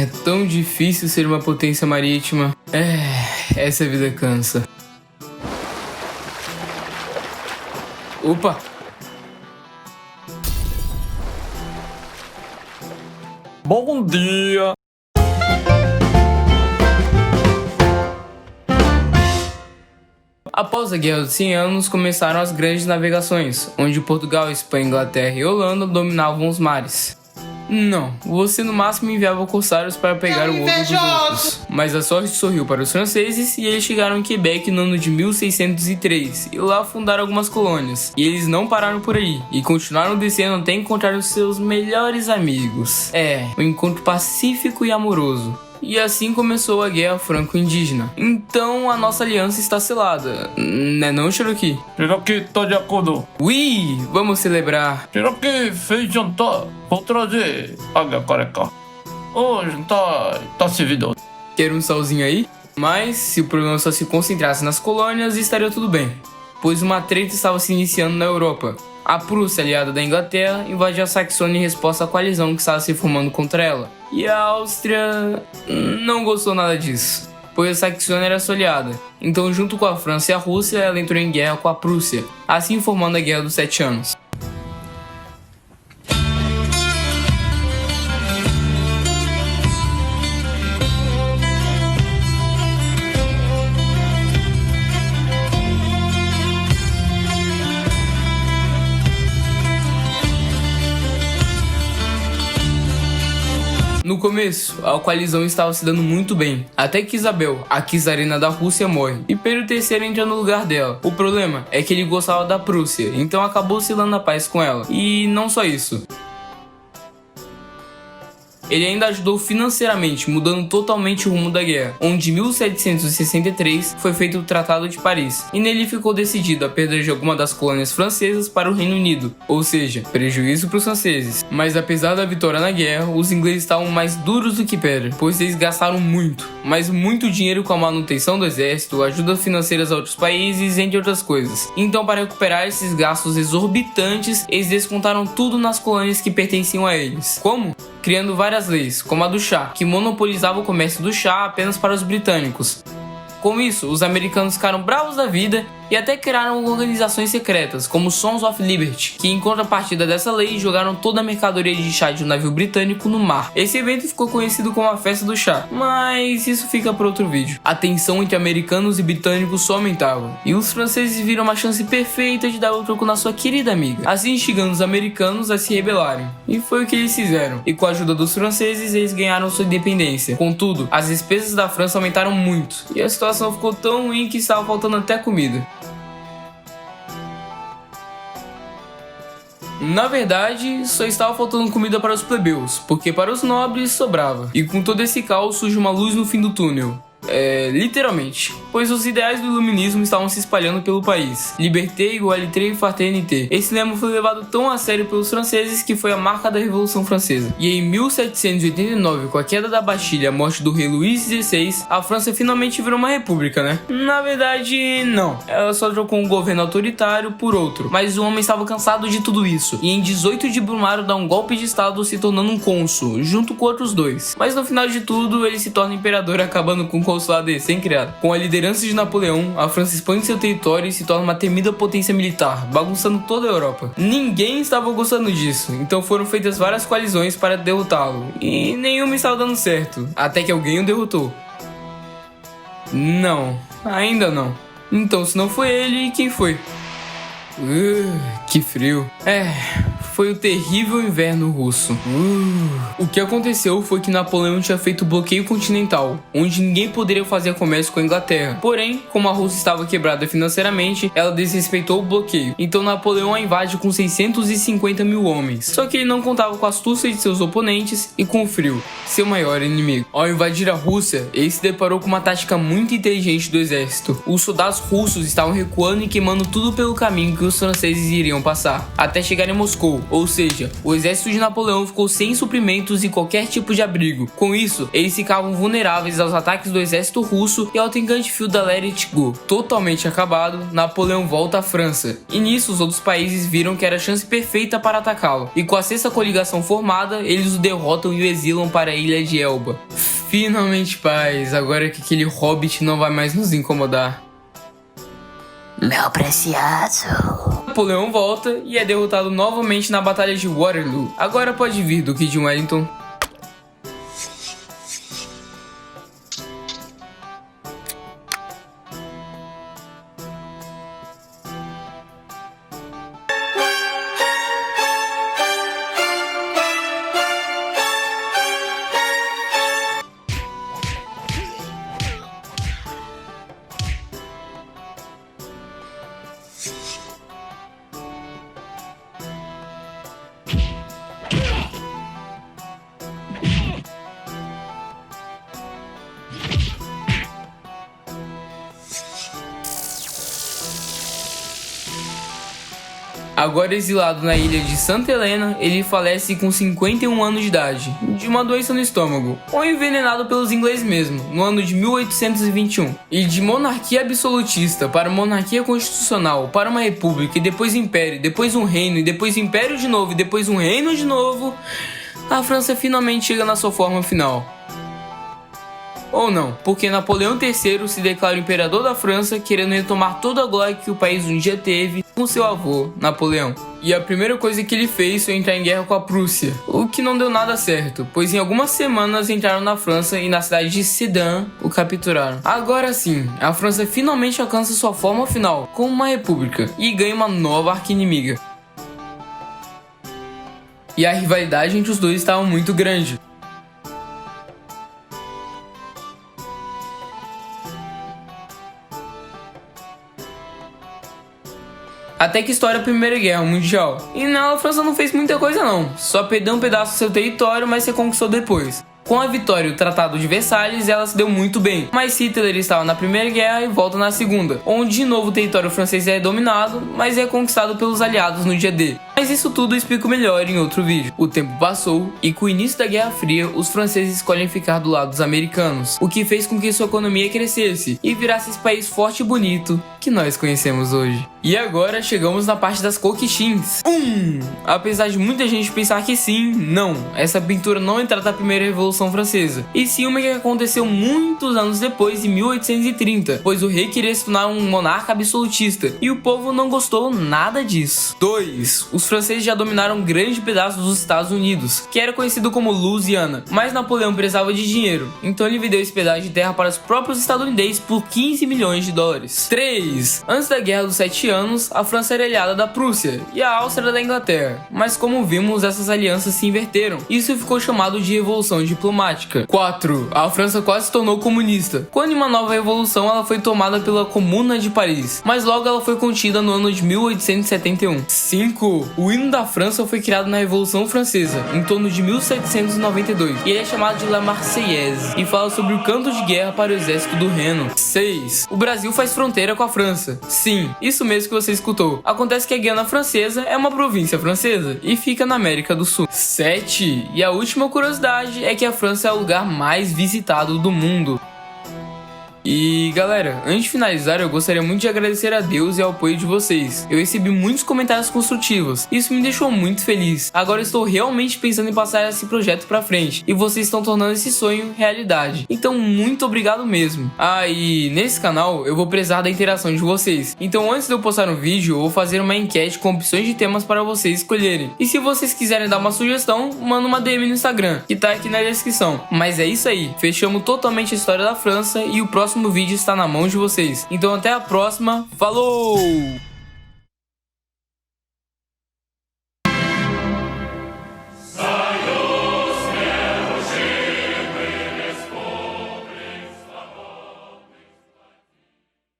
É tão difícil ser uma potência marítima. Essa vida cansa. Opa! Bom dia! Após a Guerra dos 100 Anos, começaram as grandes navegações, onde Portugal, Espanha, Inglaterra e Holanda dominavam os mares. Não, você no máximo enviava corsários para pegar o ouro dos outros. Mas a sorte sorriu para os franceses e eles chegaram em Quebec no ano de 1603 e lá fundaram algumas colônias. E eles não pararam por aí e continuaram descendo até encontrar os seus melhores amigos. Um encontro pacífico e amoroso. E assim começou a Guerra Franco-Indígena. Então a nossa aliança está selada, né não, Cherokee? Cherokee tá de acordo. Ui, vamos celebrar. Cherokee fez jantar. Vou trazer água careca. Hoje tá servido. Quer um salzinho aí? Mas se o problema só se concentrasse nas colônias, estaria tudo bem. Pois uma treta estava se iniciando na Europa. A Prússia, aliada da Inglaterra, invadiu a Saxônia em resposta à coalizão que estava se formando contra ela. E a Áustria não gostou nada disso, pois a Saxônia era sua aliada. Então, junto com a França e a Rússia, ela entrou em guerra com a Prússia, assim formando a Guerra dos 7 Anos. No começo, a coalizão estava se dando muito bem, até que Isabel, a czarina da Rússia, morre, e Pedro III entra no lugar dela. O problema é que ele gostava da Prússia, então acabou selando a paz com ela. E não só isso. Ele ainda ajudou financeiramente, mudando totalmente o rumo da guerra, onde em 1763 foi feito o Tratado de Paris, e nele ficou decidido a perda de alguma das colônias francesas para o Reino Unido, ou seja, prejuízo para os franceses. Mas apesar da vitória na guerra, os ingleses estavam mais duros do que pedra, pois eles gastaram muito, mas muito dinheiro com a manutenção do exército, ajudas financeiras a outros países, entre outras coisas. Então, para recuperar esses gastos exorbitantes, eles descontaram tudo nas colônias que pertenciam a eles. Como? Criando várias leis, como a do chá, que monopolizava o comércio do chá apenas para os britânicos. Com isso, os americanos ficaram bravos da vida e até criaram organizações secretas, como Sons of Liberty, que em contrapartida dessa lei jogaram toda a mercadoria de chá de um navio britânico no mar. Esse evento ficou conhecido como a Festa do Chá, mas isso fica para outro vídeo. A tensão entre americanos e britânicos só aumentava, e os franceses viram uma chance perfeita de dar o troco na sua querida amiga, assim instigando os americanos a se rebelarem. E foi o que eles fizeram, e com a ajuda dos franceses eles ganharam sua independência. Contudo, as despesas da França aumentaram muito, e a situação ficou tão ruim que estava faltando até comida. Na verdade, só estava faltando comida para os plebeus, porque para os nobres sobrava. E com todo esse caos surge uma luz no fim do túnel. Literalmente, pois os ideais do iluminismo estavam se espalhando pelo país. Liberté, égalité e fraternité. Esse lema foi levado tão a sério pelos franceses que foi a marca da Revolução Francesa. E em 1789, com a queda da Bastilha e a morte do rei Luís XVI, a França finalmente virou uma república, né? Na verdade, não. Ela só trocou um governo autoritário por outro. Mas o homem estava cansado de tudo isso. E em 18 de Brumário dá um golpe de estado, se tornando um cônsul, junto com outros dois. Mas no final de tudo, ele se torna imperador, acabando com o consulado recém-criado. Com a liderança de Napoleão, a França expande seu território e se torna uma temida potência militar, bagunçando toda a Europa. Ninguém estava gostando disso, então foram feitas várias coalizões para derrotá-lo, e nenhuma estava dando certo, até que alguém o derrotou. Não, ainda não. Então, se não foi ele, quem foi? Que frio. Foi o terrível inverno russo. O que aconteceu foi que Napoleão tinha feito bloqueio continental, onde ninguém poderia fazer comércio com a Inglaterra. Porém, como a Rússia estava quebrada financeiramente, ela desrespeitou o bloqueio. Então Napoleão a invade com 650 mil homens. Só que ele não contava com a astúcia de seus oponentes e com o frio, seu maior inimigo. Ao invadir a Rússia, ele se deparou com uma tática muito inteligente do exército. Os soldados russos estavam recuando e queimando tudo pelo caminho que os franceses iriam passar, até chegar em Moscou, acabou, ou seja, o exército de Napoleão ficou sem suprimentos e qualquer tipo de abrigo. Com isso, eles ficavam vulneráveis aos ataques do exército russo e ao trincante fio da Let It Go. Totalmente acabado, Napoleão volta à França, e nisso os outros países viram que era a chance perfeita para atacá-lo, e com a sexta coligação formada, eles o derrotam e o exilam para a ilha de Elba. Finalmente paz, agora que aquele hobbit não vai mais nos incomodar. Meu preciado. Napoleão volta e é derrotado novamente na Batalha de Waterloo. Agora pode vir, Duque de Wellington. Agora exilado na ilha de Santa Helena, ele falece com 51 anos de idade, de uma doença no estômago, ou envenenado pelos ingleses mesmo, no ano de 1821. E de monarquia absolutista para monarquia constitucional, para uma república, e depois império, depois um reino, e depois império de novo, e depois um reino de novo, a França finalmente chega na sua forma final. Ou não, porque Napoleão III se declara o imperador da França, querendo retomar toda a glória que o país um dia teve com seu avô, Napoleão. E a primeira coisa que ele fez foi entrar em guerra com a Prússia, o que não deu nada certo, pois em algumas semanas entraram na França e na cidade de Sedan o capturaram. Agora sim, a França finalmente alcança sua forma final, como uma república, e ganha uma nova arqui-inimiga. E a rivalidade entre os dois estava muito grande. Até que estoura a Primeira Guerra Mundial. E nela a França não fez muita coisa não, só perdeu um pedaço do seu território, mas se conquistou depois. Com a vitória e o Tratado de Versalhes, ela se deu muito bem, mas Hitler estava na Primeira Guerra e volta na Segunda, onde de novo o território francês é dominado, mas é conquistado pelos aliados no dia D. Mas isso tudo eu explico melhor em outro vídeo. O tempo passou e com o início da Guerra Fria, os franceses escolhem ficar do lado dos americanos, o que fez com que sua economia crescesse e virasse esse país forte e bonito que nós conhecemos hoje. E agora chegamos na parte das coquichins. Apesar de muita gente pensar que sim, não, essa pintura não é da primeira Revolução Francesa, e sim uma que aconteceu muitos anos depois, em 1830, pois o rei queria se tornar um monarca absolutista, e o povo não gostou nada disso. 2. Os franceses já dominaram um grande pedaço dos Estados Unidos, que era conhecido como Louisiana, mas Napoleão precisava de dinheiro, então ele vendeu esse pedaço de terra para os próprios estadunidenses por 15 milhões de dólares. 3. Antes da Guerra dos 7 anos, a França era aliada da Prússia e a Áustria da Inglaterra, mas como vimos, essas alianças se inverteram. Isso ficou chamado de Revolução Diplomática. 4. A França quase se tornou comunista, quando em uma nova revolução ela foi tomada pela Comuna de Paris, mas logo ela foi contida no ano de 1871. 5. O hino da França foi criado na Revolução Francesa, em torno de 1792, e ele é chamado de La Marseillaise, e fala sobre o canto de guerra para o exército do Reno. 6. O Brasil faz fronteira com a França. Sim, isso mesmo que você escutou. Acontece que a Guiana Francesa é uma província francesa e fica na América do Sul. 7. E a última curiosidade é que a França é o lugar mais visitado do mundo. E galera, antes de finalizar, eu gostaria muito de agradecer a Deus e ao apoio de vocês. Eu recebi muitos comentários construtivos, isso me deixou muito feliz. Agora eu estou realmente pensando em passar esse projeto pra frente, e vocês estão tornando esse sonho realidade. Então muito obrigado mesmo. E nesse canal eu vou precisar da interação de vocês. Então antes de eu postar um vídeo, eu vou fazer uma enquete com opções de temas para vocês escolherem. E se vocês quiserem dar uma sugestão, manda uma DM no Instagram, que tá aqui na descrição. Mas é isso aí, fechamos totalmente a história da França e o próximo vídeo está na mão de vocês. Então até a próxima, falou!